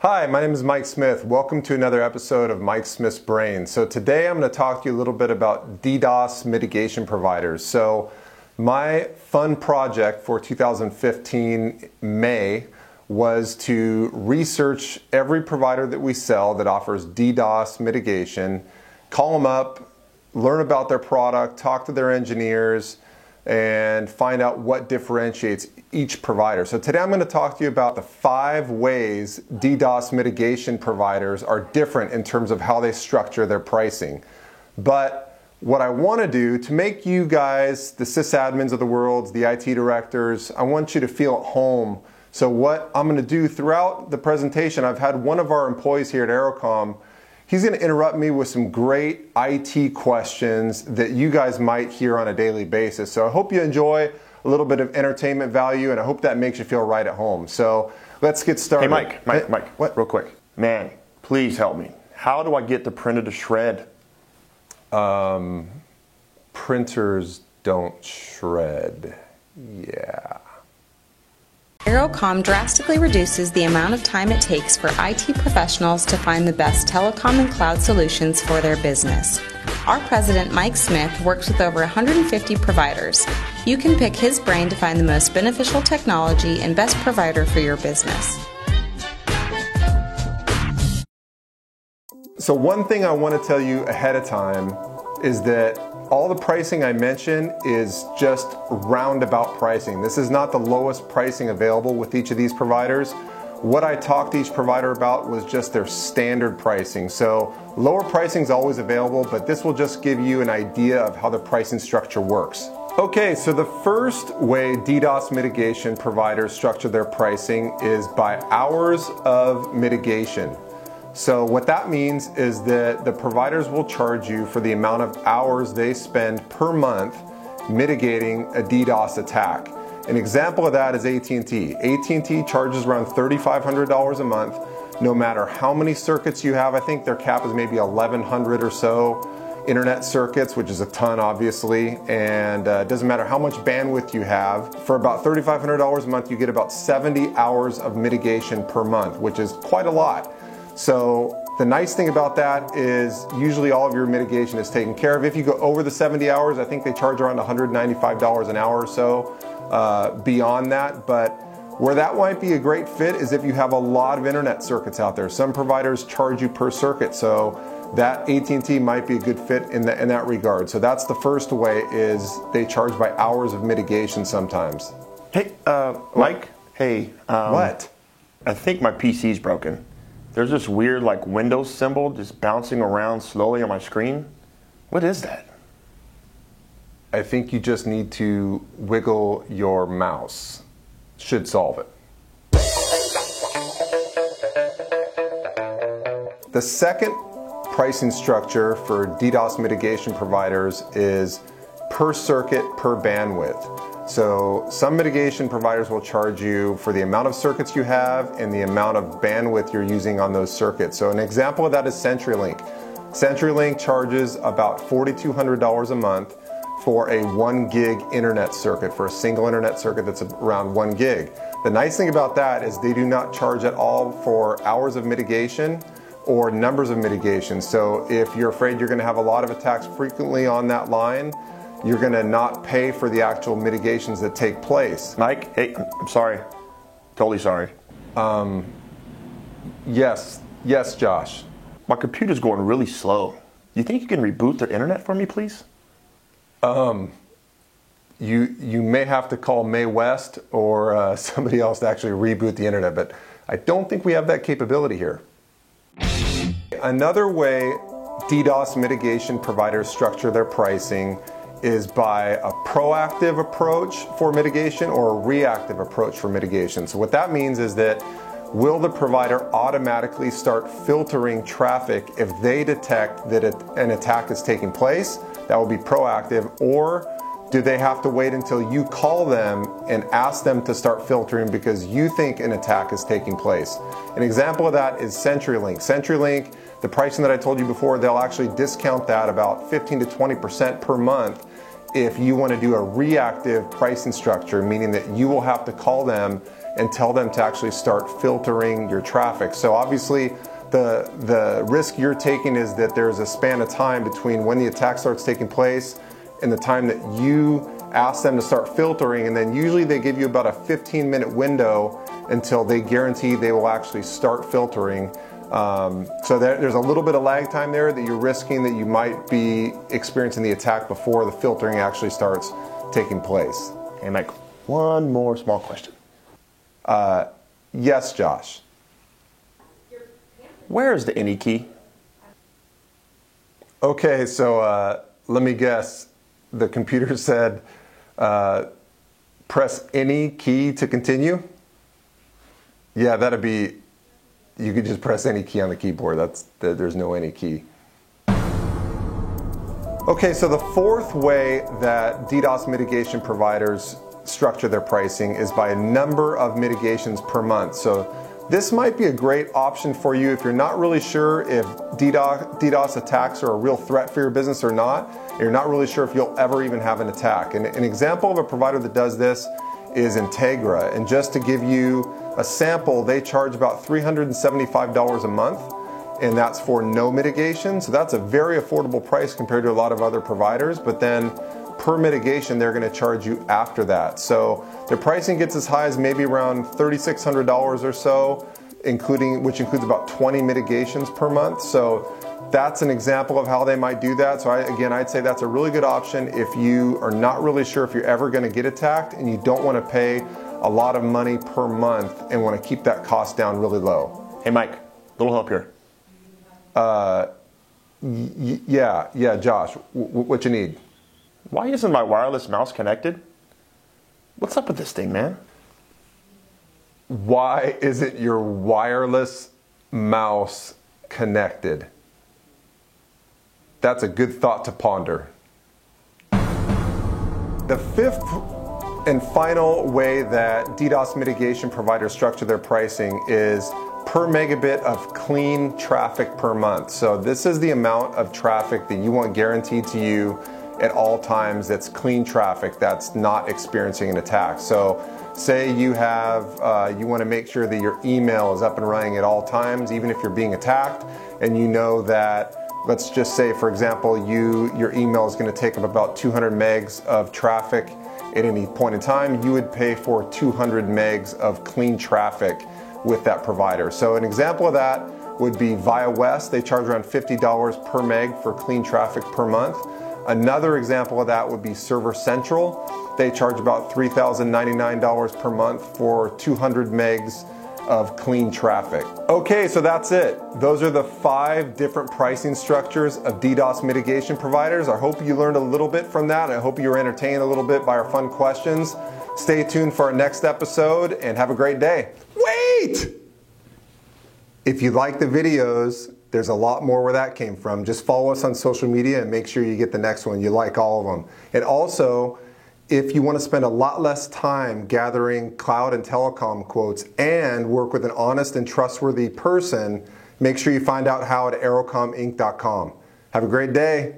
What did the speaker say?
Hi, my name is Mike Smith. Welcome to another episode of Mike Smith's Brain. So today I'm going to talk to you a little bit about DDoS mitigation providers. So my fun project for 2015 May was to research every provider that we sell that offers DDoS mitigation, call them up, learn about their product, talk to their engineers, and find out what differentiates each provider. So today I'm going to talk to you about the 5 ways DDoS mitigation providers are different in terms of how they structure their pricing. But what I want to do to make you guys, the sysadmins of the world, the IT directors, I want you to feel at home. So what I'm going to do throughout the presentation, I've had one of our employees here at Aerocom. He's going to interrupt me with some great IT questions that you guys might hear on a daily basis. So I hope you enjoy a little bit of entertainment value, and I hope that makes you feel right at home. So let's get started. Hey, Mike, what? Real quick. Man, please help me. How do I get the printer to shred? Printers don't shred. Yeah. Aerocom drastically reduces the amount of time it takes for IT professionals to find the best telecom and cloud solutions for their business. Our president, Mike Smith, works with over 150 providers. You can pick his brain to find the most beneficial technology and best provider for your business. So one thing I want to tell you ahead of time is that all the pricing I mentioned is just roundabout pricing. This is not the lowest pricing available with each of these providers. What I talked to each provider about was just their standard pricing. So lower pricing is always available, but this will just give you an idea of how the pricing structure works. Okay, so the first way DDoS mitigation providers structure their pricing is by hours of mitigation. So what that means is that the providers will charge you for the amount of hours they spend per month mitigating a DDoS attack. An example of that is AT&T. AT&T charges around $3,500 a month, no matter how many circuits you have. I think their cap is maybe 1,100 or so internet circuits, which is a ton obviously, and it doesn't matter how much bandwidth you have. For about $3,500 a month, you get about 70 hours of mitigation per month, which is quite a lot. So the nice thing about that is usually all of your mitigation is taken care of. If you go over the 70 hours, I think they charge around $195 an hour or so beyond that. But where that might be a great fit is if you have a lot of internet circuits out there. Some providers charge you per circuit, so that AT&T might be a good fit in that regard. So that's the first way, is they charge by hours of mitigation sometimes. Hey, Mike? Hey. What? I think my PC's broken. There's this weird like Windows symbol just bouncing around slowly on my screen. What is that? I think you just need to wiggle your mouse. Should solve it. The second pricing structure for DDoS mitigation providers is per circuit, per bandwidth. So some mitigation providers will charge you for the amount of circuits you have and the amount of bandwidth you're using on those circuits. So an example of that is CenturyLink. CenturyLink charges about $4,200 a month for a 1 gig internet circuit, for a single internet circuit that's around 1 gig. The nice thing about that is they do not charge at all for hours of mitigation or numbers of mitigation. So if you're afraid you're going to have a lot of attacks frequently on that line, you're going to not pay for the actual mitigations that take place. Mike, hey, I'm sorry. Totally sorry. Yes, Josh. My computer's going really slow. You think you can reboot the internet for me, please? You may have to call Mae West or somebody else to actually reboot the internet, but I don't think we have that capability here. Another way DDoS mitigation providers structure their pricing is by a proactive approach for mitigation or a reactive approach for mitigation. So what that means is that will the provider automatically start filtering traffic if they detect that an attack is taking place? That will be proactive. Or do they have to wait until you call them and ask them to start filtering because you think an attack is taking place? An example of that is CenturyLink. CenturyLink, the pricing that I told you before, they'll actually discount that about 15 to 20% per month if you want to do a reactive pricing structure, meaning that you will have to call them and tell them to actually start filtering your traffic. So obviously, the risk you're taking is that there's a span of time between when the attack starts taking place and the time that you ask them to start filtering, and then usually they give you about a 15-minute window until they guarantee they will actually start filtering. So there's a little bit of lag time there that you're risking that you might be experiencing the attack before the filtering actually starts taking place. Hey Mike, one more small question. Yes, Josh. Where is the any key? Okay, so let me guess. The computer said press any key to continue. Yeah, that'd be, you could just press any key on the keyboard. There's no any key. Okay, so the fourth way that DDoS mitigation providers structure their pricing is by a number of mitigations per month. So this might be a great option for you if you're not really sure if DDoS attacks are a real threat for your business or not. You're not really sure if you'll ever even have an attack. And an example of a provider that does this is Integra. And just to give you a sample, they charge about $375 a month, and that's for no mitigation. So that's a very affordable price compared to a lot of other providers. But then per mitigation, they're going to charge you after that. So their pricing gets as high as maybe around $3,600 or so, which includes about 20 mitigations per month. So that's an example of how they might do that. So I'd say that's a really good option if you are not really sure if you're ever going to get attacked and you don't want to pay a lot of money per month and want to keep that cost down really low. Hey Mike, little help here. Yeah, Josh, what you need? Why isn't my wireless mouse connected? What's up with this thing, man? Why isn't your wireless mouse connected? That's a good thought to ponder. The fifth and final way that DDoS mitigation providers structure their pricing is per megabit of clean traffic per month. So this is the amount of traffic that you want guaranteed to you at all times that's clean traffic that's not experiencing an attack. So say you want to make sure that your email is up and running at all times, even if you're being attacked, and you know that, let's just say, for example, your email is going to take up about 200 megs of traffic at any point in time. You would pay for 200 megs of clean traffic with that provider. So an example of that would be ViaWest. They charge around $50 per meg for clean traffic per month. Another example of that would be Server Central. They charge about $3,099 per month for 200 megs of clean traffic. Okay, so that's it. Those are the 5 different pricing structures of DDoS mitigation providers. I hope you learned a little bit from that. I hope you were entertained a little bit by our fun questions. Stay tuned for our next episode and have a great day. Wait! If you like the videos, there's a lot more where that came from. Just follow us on social media and make sure you get the next one. You like all of them. And also, if you want to spend a lot less time gathering cloud and telecom quotes and work with an honest and trustworthy person, make sure you find out how at aerocominc.com. Have a great day.